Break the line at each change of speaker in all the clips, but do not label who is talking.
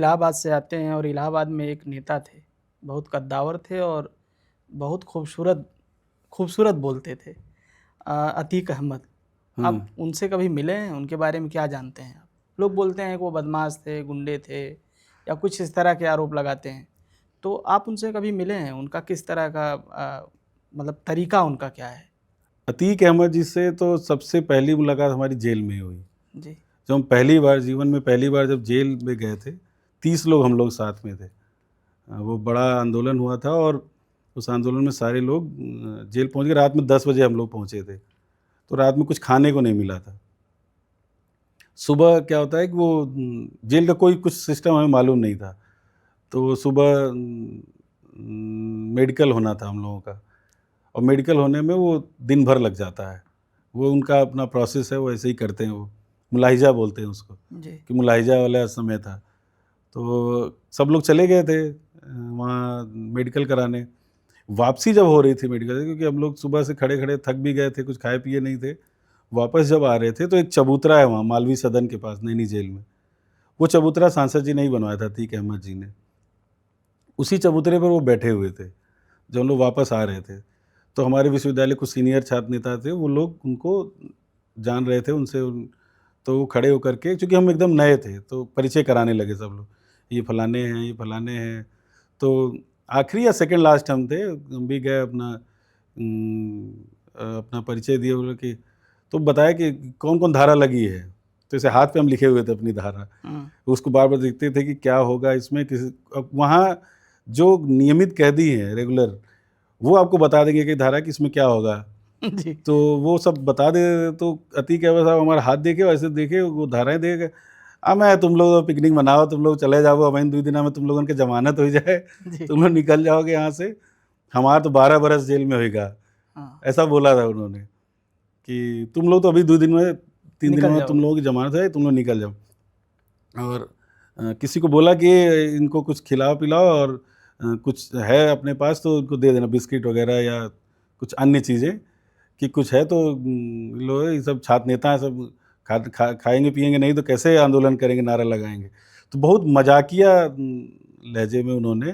इलाहाबाद से आते हैं और इलाहाबाद में एक नेता थे, बहुत कद्दावर थे और बहुत खूबसूरत खूबसूरत बोलते थे। अतीक अहमद,
हुँ।
आप उनसे कभी मिले हैं? उनके बारे में क्या जानते हैं आप? लोग बोलते हैं कि वो बदमाश थे, गुंडे थे या कुछ इस तरह के आरोप लगाते हैं। तो आप उनसे कभी मिले हैं? उनका किस तरह का मतलब तरीका उनका क्या है?
अतीक अहमद जी से तो सबसे पहली मुलाकात हमारी जेल में ही हुई।
जी,
जब हम पहली बार जीवन में पहली बार जब जेल में गए थे, 30 लोग हम लोग साथ में थे। वो बड़ा आंदोलन हुआ था और उस आंदोलन में सारे लोग जेल पहुँच गए। रात में 10 बजे हम लोग पहुँचे थे, तो रात में कुछ खाने को नहीं मिला था। सुबह क्या होता है कि वो जेल का कोई कुछ सिस्टम हमें मालूम नहीं था। तो सुबह मेडिकल होना था हम लोगों का और मेडिकल होने में वो दिन भर लग जाता है। वो उनका अपना प्रोसेस है, वो ऐसे ही करते हैं वो। मुलाहिज़ा बोलते हैं उसको,
जी।
कि मुलाहिज़ा वाला समय था। तो सब लोग चले गए थे वहाँ मेडिकल कराने। वापसी जब हो रही थी मेडिकल से, क्योंकि हम लोग सुबह से खड़े-खड़े थक भी गए थे, कुछ खाए पिए नहीं थे। वापस जब आ रहे थे तो एक चबूतरा है वहाँ मालवीय सदन के पास नैनी जेल में। वो चबूतरा सांसद जी ने ही बनवाया था, अतीक अहमद जी ने। उसी चबूतरे पर वो बैठे हुए थे, जब हम लोग वापस आ रहे थे। तो हमारे विश्वविद्यालय कुछ सीनियर छात्र नेता थे, वो लोग उनको जान रहे थे उनसे तो वो खड़े होकर के, चूँकि हम एकदम नए थे, तो परिचय कराने लगे सब लोग। ये फलाने हैं, ये फलाने हैं। तो आखिरी या सेकंड लास्ट हम थे, हम भी गए अपना अपना परिचय दिए बोले कि तो बताया कि कौन-कौन धारा लगी है। तो ऐसे हाथ पे हम लिखे हुए थे अपनी धारा।
हुँ।
उसको बार-बार देखते थे कि क्या होगा इसमें किसी अब वहाँ जो नियमित कैदी हैं रेगुलर, वो आपको बता देंगे कि धारा कि इसमें क्या होगा।
जी।
तो वो सब बता दे तो अतीक अहमद साहब हमारा हाथ देखे वैसे देखे वो धाराएँ देख के, मैं तुम लोग पिकनिक मनाओ, तुम लोग चले जाओ अबहिन 2 दिना में तुम लोगन के ज़मानत हो जाए,
जी।
तुम लोग निकल जाओगे यहाँ से, हमारा तो 12 बरस जेल में होएगा।
हाँ,
ऐसा बोला था उन्होंने कि तुम लोग तो अभी 2 दिन में 3 दिनों
निकल
में तुम
जाओगे।
लोगों की ज़मानत है, तुम लोग निकल जाओ। और किसी को बोला कि इनको कुछ खिलाओ-पिलाओ और कुछ है अपने पास तो उनको दे देना बिस्किट वगैरह या कुछ अन्य चीज़ें, कि कुछ है तो लो ये सब छात्र नेता हैं सब खाएँगे पिएँगे नहीं तो कैसे आंदोलन करेंगे, नारा लगाएँगे। तो बहुत मज़ाकिया लहज़े में उन्होंने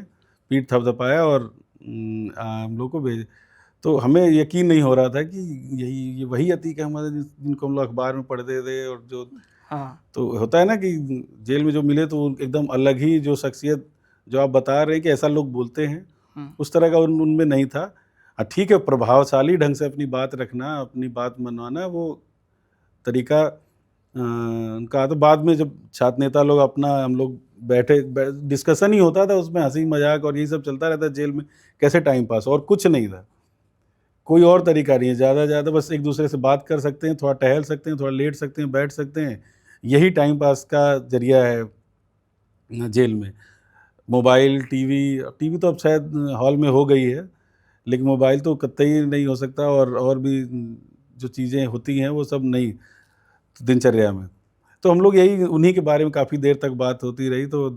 पीठ थपथपाया और हम लोग को भेज तो हमें यकीन नहीं हो रहा था कि ये वही अतीक अहमद है जिनको हम लोग अखबार में पढ़ते थे और जो
हाँ।
तो होता है ना कि जेल में जो मिले तो वो एकदम अलग ही जो शख्सियत जो आप बता रहे हैं कि ऐसा लोग बोलते हैं,
हुँ।
उस तरह का उनमें नहीं था। ठीक है, प्रभावशाली ढंग से अपनी बात रखना, अपनी बात मनवाना वो तरीका उनका तो बाद में जब छात्र नेता लोग अपना हम लोग डिस्कशन ही होता था उसमें हँसी-मज़ाक और यही सब चलता रहता है जेल में, कैसे टाइम पास और कुछ नहीं था। कोई और तरीका नहीं है, ज़्यादा से ज़्यादा बस एक-दूसरे से बात कर सकते हैं, थोड़ा टहल सकते हैं, थोड़ा लेट सकते हैं, बैठ सकते हैं, यही टाइम पास का ज़रिया है जेल में। मोबाइल, टीवी टीवी तो अब शायद हॉल में हो गई है, लेकिन मोबाइल तो कतई नहीं हो सकता और भी जो चीज़ें होती हैं वो सब नहीं दिनचर्या में। तो हम लोग यही उन्हीं के बारे में काफ़ी देर तक बात होती रही तो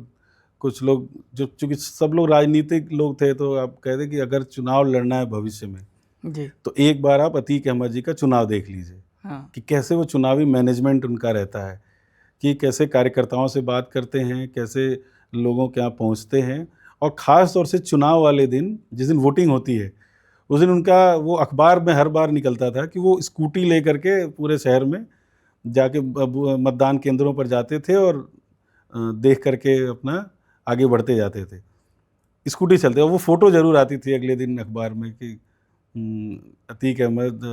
कुछ लोग जो चूँकि सब लोग राजनीतिक लोग थे तो आप कह दें कि अगर चुनाव लड़ना है भविष्य में,
जी।
तो एक बार आप अतीक अहमद जी का चुनाव देख लीजिए,
हाँ।
कि कैसे वो चुनावी मैनेजमेंट उनका रहता है, कि कैसे कार्यकर्ताओं से बात करते हैं, कैसे लोगों के यहाँ पहुँचते हैं और ख़ास तौर से चुनाव वाले दिन, जिस दिन वोटिंग होती है, उस दिन उनका वो अखबार में हर बार निकलता था कि वो स्कूटी लेकर के पूरे शहर में जाके मतदान केंद्रों पर जाते थे और देख कर के अपना आगे बढ़ते जाते थे। स्कूटी चलते और वो फ़ोटो ज़रूर आती थी अगले दिन अखबार में कि अतीक अहमद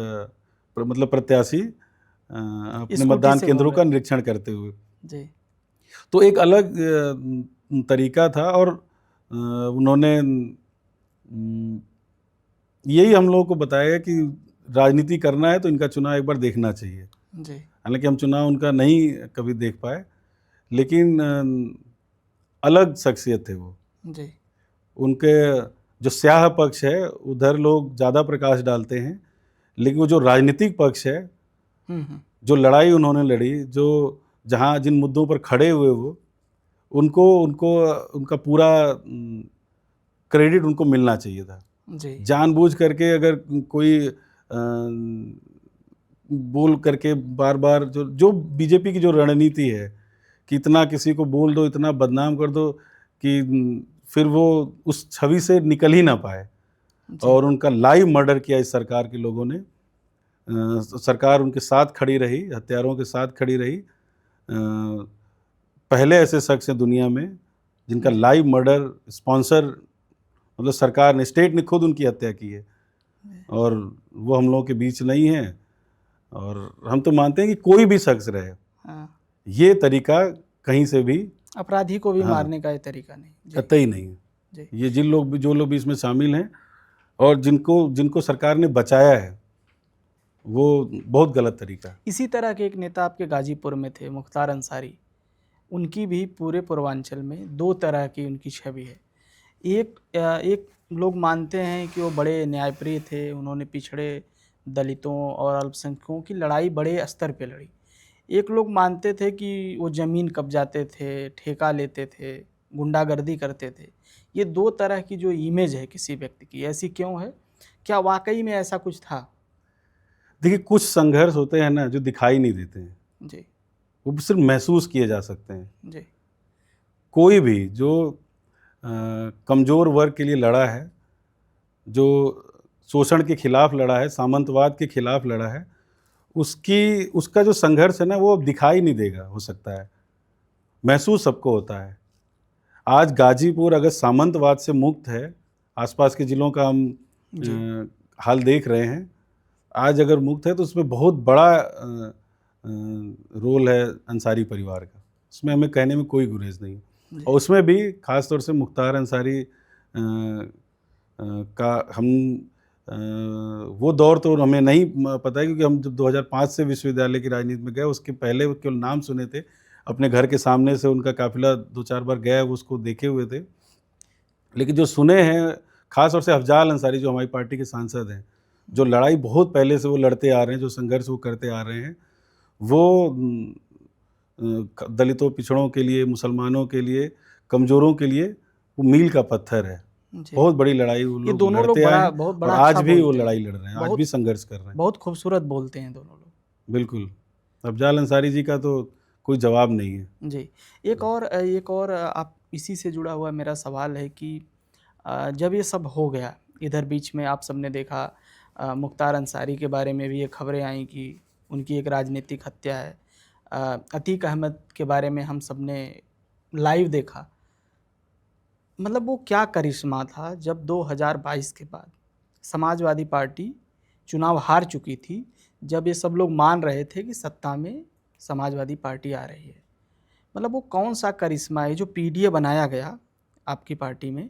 मतलब प्रत्याशी अपने
स्कूटी
मतदान
से घूम
केंद्रों
रहे
का
थे।
निरीक्षण करते हुए।
जी।
तो एक अलग तरीका था और उन्होंने यही हम लोगों को बताया कि राजनीति करना है तो इनका चुनाव एक बार देखना चाहिए।
जी।
हालाँकि हम चुनाव उनका नहीं कभी देख पाए, लेकिन अलग शख्सियत थे वो।
जी।
उनके जो स्याह पक्ष है, उधर लोग ज़्यादा प्रकाश डालते हैं, लेकिन वो जो राजनीतिक पक्ष है,
हुँ, हुँ।
जो लड़ाई उन्होंने लड़ी, जो जहाँ जिन मुद्दों पर खड़े हुए वो, उनको उनको उनका पूरा क्रेडिट उनको मिलना चाहिए था।
जी।
जानबूझ करके अगर कोई बोल करके बार-बार जो जो बीजेपी की जो रणनीति है कि इतना किसी को बोल दो, इतना बदनाम कर दो कि फिर वो उस छवि से निकल ही ना पाए।
जी।
और उनका लाइव मर्डर किया इस सरकार के लोगों ने। सरकार उनके साथ खड़ी रही, हत्यारों के साथ खड़ी रही। पहले ऐसे शख्स हैं दुनिया में जिनका
जी।
लाइव मर्डर स्पॉन्सर, मतलब सरकार ने, स्टेट ने खुद उनकी हत्या की है, और वो हम लोगों के बीच नहीं है। और हम तो मानते हैं कि कोई भी शख्स रहे,
हाँ,
ये तरीका कहीं से भी,
अपराधी को भी
हाँ,
मारने का ये तरीका नहीं। जी।
कतई नहीं है।
जी।
ये जो लोग भी इसमें शामिल हैं और जिनको सरकार ने बचाया है, वो बहुत गलत तरीका है।
इसी तरह के एक नेता आपके गाजीपुर में थे, मुख्तार अंसारी। उनकी भी पूरे पूर्वांचल में दो तरह की उनकी छवि है। एक लोग मानते हैं कि वो बड़े न्यायप्रिय थे, उन्होंने पिछड़े दलितों और अल्पसंख्यकों की लड़ाई बड़े स्तर पे लड़ी। एक लोग मानते थे कि वो ज़मीन कब्जाते थे, ठेका लेते थे, गुंडागर्दी करते थे। ये दो तरह की जो इमेज है किसी व्यक्ति की, ऐसी क्यों है? क्या वाकई में ऐसा कुछ था?
देखिए, कुछ संघर्ष होते हैं ना जो दिखाई नहीं देते हैं,
जी।
वो सिर्फ महसूस किए जा सकते हैं।
जी।
कोई भी जो कमज़ोर वर्ग के लिए लड़ा है, जो शोषण के खिलाफ लड़ा है, सामंतवाद के खिलाफ लड़ा है, उसका जो संघर्ष है ना, वो अब दिखाई नहीं देगा, हो सकता है। महसूस सबको होता है। आज गाजीपुर अगर सामंतवाद से मुक्त है, आसपास के ज़िलों का हम
जी।
हाल देख रहे हैं, आज अगर मुक्त है तो उसमें बहुत बड़ा रोल है अंसारी परिवार का। उसमें हमें कहने में कोई गुरेज नहीं है।
जी।
और उसमें भी ख़ास तौर से मुख्तार अंसारी का हम वो दौर तो हमें नहीं पता है, क्योंकि हम जब 2005 से विश्वविद्यालय की राजनीति में गए, उसके पहले वो केवल नाम सुने थे। अपने घर के सामने से उनका काफ़िला 2-4 बार गया, वो उसको देखे हुए थे। लेकिन जो सुने हैं, ख़ास तौर से अफ़ज़ाल अंसारी जो हमारी पार्टी के सांसद हैं, जो लड़ाई बहुत पहले से वो लड़ते आ रहे हैं, जो संघर्ष वो करते आ रहे हैं, वो दलितों, पिछड़ों के लिए, मुसलमानों के लिए, कमज़ोरों के लिए वो मील का पत्थर है।
जी।
बहुत बड़ी लड़ाई वो
ये
लोग
दोनों लोग
लड़ते आए हैं
बहुत
और
बड़ा
आज
अच्छा
भी वो
बोलते हैं।
लड़ाई लड़ रहे हैं, आज
बहुत
भी संघर्ष कर रहे हैं।
बहुत खूबसूरत बोलते हैं दोनों लोग।
बिल्कुल। अफ़ज़ाल अंसारी जी का तो कोई जवाब नहीं है।
जी। एक और आप इसी से जुड़ा हुआ मेरा सवाल है कि जब ये सब हो गया, इधर बीच में आप सबने देखा मुख्तार अंसारी के बारे में भी ये खबरें आई कि उनकी एक राजनीतिक हत्या है। अतीक अहमद के बारे में हम सब ने लाइव देखा। मतलब वो क्या करिश्मा था जब 2022 के बाद समाजवादी पार्टी चुनाव हार चुकी थी, जब ये सब लोग मान रहे थे कि सत्ता में समाजवादी पार्टी आ रही है। मतलब वो कौन-सा करिश्मा है जो पीडीए बनाया गया आपकी पार्टी में,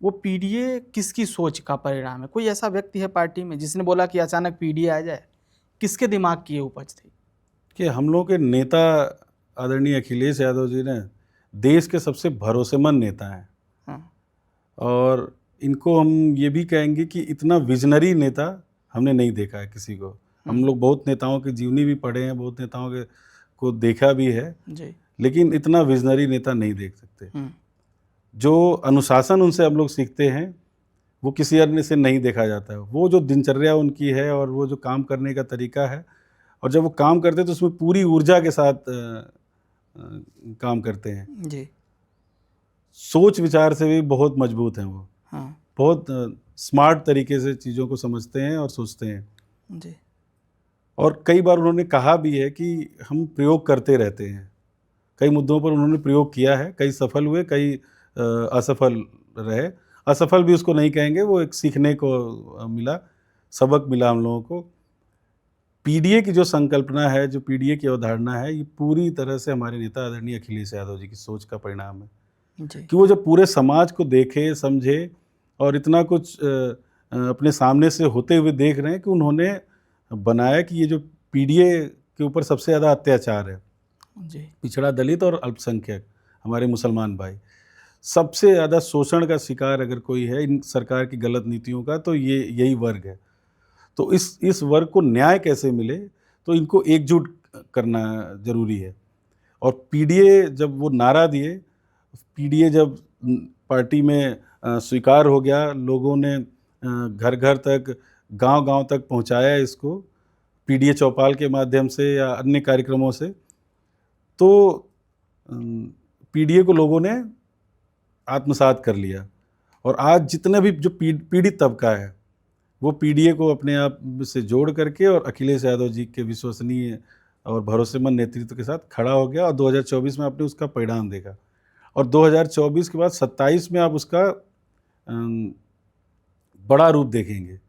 वो पीडीए किसकी सोच का परिणाम है? कोई ऐसा व्यक्ति है पार्टी में जिसने बोला कि अचानक पीडीए आ जाए? किसके दिमाग की ये उपज थी?
कि हम लोग के नेता आदरणीय अखिलेश यादव जी ने देश के सबसे भरोसेमंद नेता हैं,
हाँ।
और इनको हम ये भी कहेंगे कि इतना विज़नरी नेता हमने नहीं देखा है किसी को। हम लोग बहुत नेताओं की जीवनी भी पढ़े हैं, बहुत नेताओं के को देखा भी है,
जी।
लेकिन इतना विज़नरी नेता नहीं देख सकते।
हुँ।
जो अनुशासन उनसे हम लोग सीखते हैं, वो किसी अन्य से नहीं देखा जाता है। वो जो दिनचर्या उनकी है और वो जो काम करने का तरीका है, और जब वो काम करते हैं तो उसमें पूरी ऊर्जा के साथ काम करते हैं।
जी।
सोच विचार से भी बहुत मजबूत हैं वो।
हाँ।
बहुत स्मार्ट तरीके से चीज़ों को समझते हैं और सोचते हैं।
जी।
और कई बार उन्होंने कहा भी है कि हम प्रयोग करते रहते हैं। कई मुद्दों पर उन्होंने प्रयोग किया है, कई सफल हुए, कई असफल रहे। असफल भी उसको नहीं कहेंगे, वो एक सीखने को मिला, सबक मिला हम लोगों को। पीडीए की जो संकल्पना है, जो पीडीए की अवधारणा है, ये पूरी तरह से हमारे नेता आदरणीय अखिलेश यादव जी की सोच का परिणाम है।
जी।
कि वो जब पूरे समाज को देखे, समझे और इतना कुछ अपने सामने से होते हुए देख रहे हैं कि उन्होंने बनाया कि ये जो पीडीए के ऊपर सबसे ज़्यादा अत्याचार है,
जी।
पिछड़ा दलित और अल्पसंख्यक, हमारे मुसलमान भाई, सबसे ज़्यादा शोषण का शिकार अगर कोई है इन सरकार की गलत नीतियों का, तो ये यही वर्ग है। तो इस वर्ग को न्याय कैसे मिले, तो इनको एकजुट करना ज़रूरी है। और पीडीए जब वो नारा दिए, पीडीए जब पार्टी में स्वीकार हो गया, लोगों ने घर-घर तक, गांव-गांव तक पहुंचाया इसको, पीडीए चौपाल के माध्यम से या अन्य कार्यक्रमों से, तो पीडीए को लोगों ने आत्मसात कर लिया, और आज जितने भी जो पीड़ित तबका है वो पीडीए को अपने आप से जोड़ करके और अखिलेश यादव जी के विश्वसनीय और भरोसेमंद नेतृत्व के साथ खड़ा हो गया, और 2024 में आपने उसका परिणाम देखा। और 2024 के बाद 27 में आप उसका बड़ा रूप देखेंगे।